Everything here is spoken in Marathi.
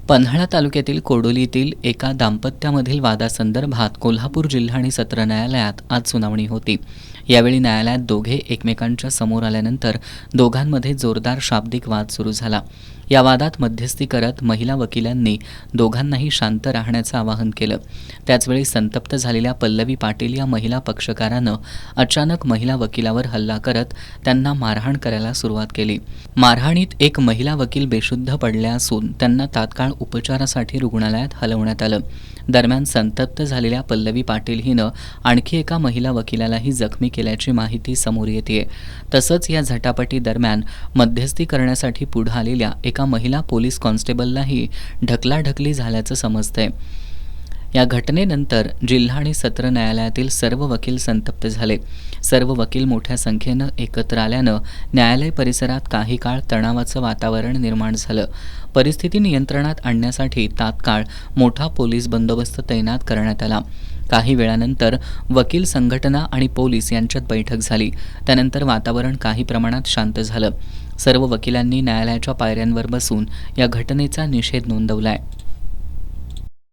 पन्हाळा तालुक्यातील कोडोलीतील एका दाम्पत्यामधील वादासंदर्भात कोल्हापूर जिल्हा आणि सत्र न्यायालयात आज सुनावणी होती। यावेळी न्यायालयात दोघे एकमेकांच्या समोर आल्यानंतर दोघांमध्ये जोरदार शाब्दिक वाद सुरू झाला। या वादात मध्यस्थी करत महिला वकिलांनी दोघांनाही शांत राहण्याचं आवाहन केलं। त्याचवेळी संतप्त झालेल्या पल्लवी पाटील या महिला पक्षकारानं अचानक महिला वकिलावर हल्ला करत त्यांना मारहाण करायला सुरुवात केली। मारहाणीत एक महिला वकील बेशुद्ध पडल्या असून त्यांना तात्काळ उपचारासाठी रुग्णालयात हलवण्यात आलं। दरम्यान संतप्त झालेल्या पल्लवी पाटील हिनं आणखी एका महिला वकिलालाही जखमी केल्याची माहिती समोर येतेय। तसंच या झटापटी दरम्यान मध्यस्थी करण्यासाठी पुढे आलेल्या एका महिला पोलीस कॉन्स्टेबललाही ढकलाढकली झाल्याचं समजतंय। या घटनेनंतर जिल्हा आणि सत्र न्यायालयातील सर्व वकील संतप्त झाले। सर्व वकील मोठ्या संख्येनं एकत्र आल्यानं न्यायालय परिसरात काही काळ तणावाचं वातावरण निर्माण झालं। परिस्थिती नियंत्रणात आणण्यासाठी तात्काळ मोठा पोलीस बंदोबस्त तैनात करण्यात आला। काही वेळानंतर वकील संघटना आणि पोलीस यांच्यात बैठक झाली। त्यानंतर वातावरण काही प्रमाणात शांत झालं। सर्व वकिलांनी न्यायालयाच्या पायऱ्यांवर बसून या घटनेचा निषेध नोंदवलाय।